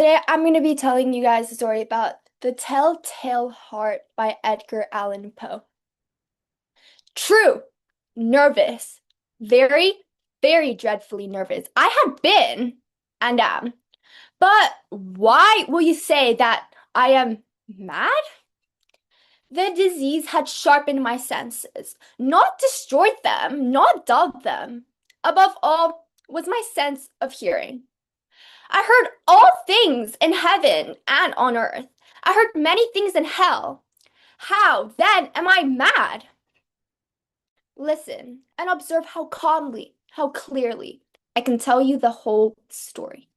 Today, I'm going to be telling you guys a story about The Telltale Heart by Edgar Allan Poe. True, nervous, very, very dreadfully nervous. I had been and am. But why will you say that I am mad? The disease had sharpened my senses, not destroyed them, not dulled them. Above all was my sense of hearing. I heard all things in heaven and on earth. I heard many things in hell. How, then, am I mad? Listen and observe how calmly, how clearly I can tell you the whole story.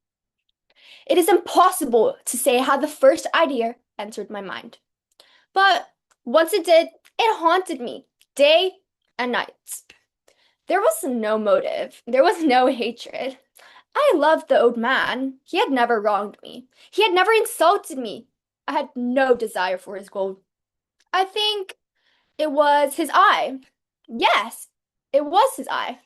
It is impossible to say how the first idea entered my mind. But once it did, it haunted me day and night. There was no motive. There was no hatred. I loved the old man. He had never wronged me. He had never insulted me. I had no desire for his gold. I think it was his eye. Yes, it was his eye.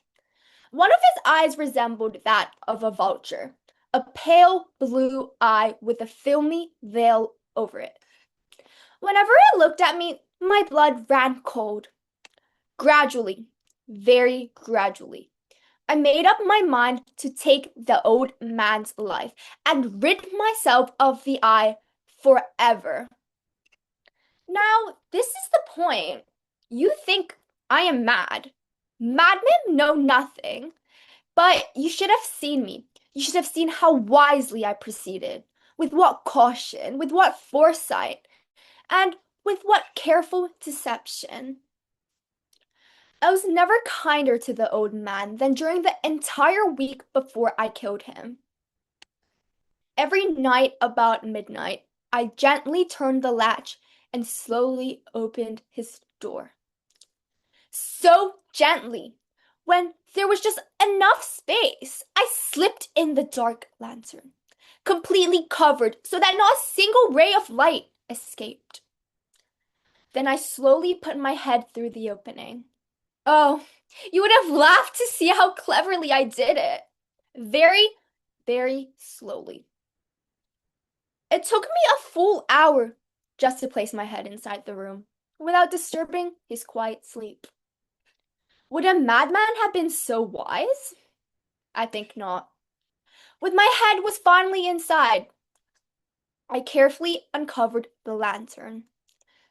One of his eyes resembled that of a vulture, a pale blue eye with a filmy veil over it. Whenever it looked at me, my blood ran cold. Gradually, very gradually, I made up my mind to take the old man's life and rid myself of the eye forever. Now, this is the point. You think I am mad. Madmen know nothing, but you should have seen me. You should have seen how wisely I proceeded, with what caution, with what foresight, and with what careful deception. I was never kinder to the old man than during the entire week before I killed him. Every night about midnight, I gently turned the latch and slowly opened his door. So gently, when there was just enough space, I slipped in the dark lantern, completely covered so that not a single ray of light escaped. Then I slowly put my head through the opening. Oh, you would have laughed to see how cleverly I did it. Very, very slowly. It took me a full hour just to place my head inside the room without disturbing his quiet sleep. Would a madman have been so wise? I think not. When my head was finally inside, I carefully uncovered the lantern.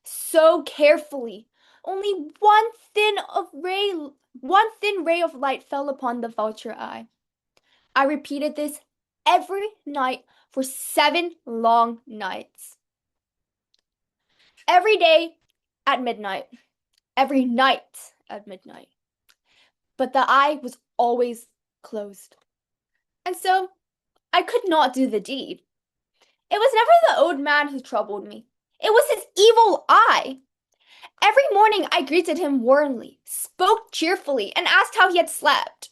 So carefully, only one thin ray of light fell upon the vulture eye. I repeated this every night for 7 long nights. Every day at midnight. Every night at midnight. But the eye was always closed. And so I could not do the deed. It was never the old man who troubled me. It was his evil eye. Every morning I greeted him warmly, spoke cheerfully, and asked how he had slept.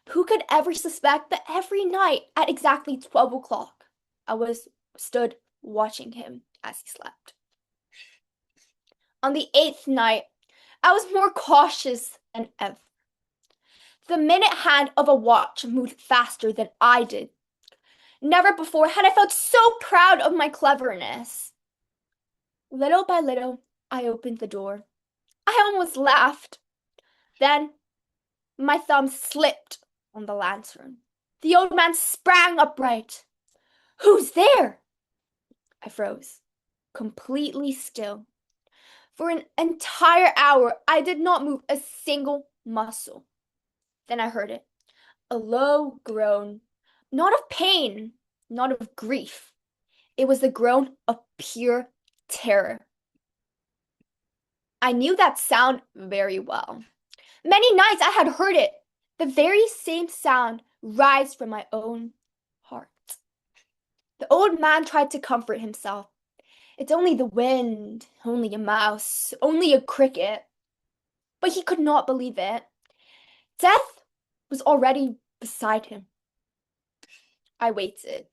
Who could ever suspect that every night at exactly 12 o'clock I stood watching him as he slept? On the 8th night, I was more cautious than ever. The minute hand of a watch moved faster than I did. Never before had I felt so proud of my cleverness. Little by little, I opened the door. I almost laughed. Then my thumb slipped on the lantern. The old man sprang upright. "Who's there?" I froze, completely still. For an entire hour, I did not move a single muscle. Then I heard it, a low groan, not of pain, not of grief. It was the groan of pure terror. I knew that sound very well. Many nights I had heard it, the very same sound rise from my own heart. The old man tried to comfort himself. It's only the wind, only a mouse, only a cricket. But he could not believe it. Death was already beside him. I waited.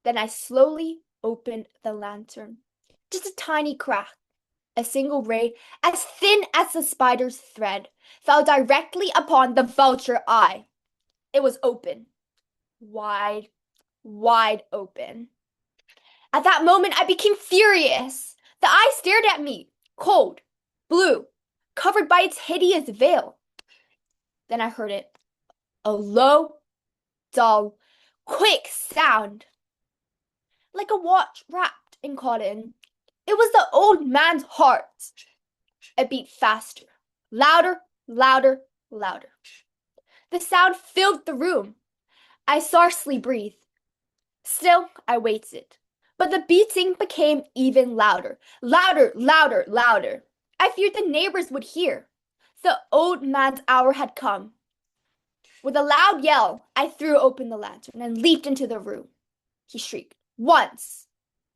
Then I slowly opened the lantern. Just a tiny crack. A single ray, as thin as the spider's thread, fell directly upon the vulture eye. It was open, wide wide open. At that moment, I became furious. The eye stared at me, cold, blue, covered by its hideous veil. Then I heard it, a low, dull, quick sound, like a watch wrapped in cotton. It was the old man's heart. It beat faster, louder, louder, louder. The sound filled the room. I scarcely breathed. Still, I waited. But the beating became even louder. Louder, louder, louder. I feared the neighbors would hear. The old man's hour had come. With a loud yell, I threw open the lantern and leaped into the room. He shrieked. Once.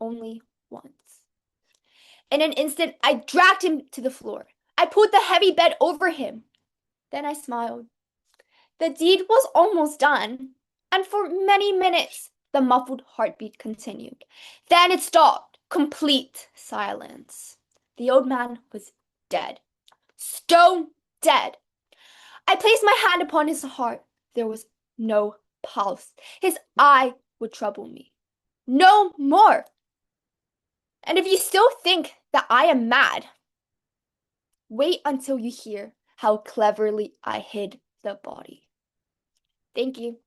Only once. In an instant, I dragged him to the floor. I pulled the heavy bed over him. Then I smiled. The deed was almost done, and for many minutes, the muffled heartbeat continued. Then it stopped. Complete silence. The old man was dead. Stone dead. I placed my hand upon his heart. There was no pulse. His eye would trouble me. No more. And if you still think that I am mad, wait until you hear how cleverly I hid the body. Thank you.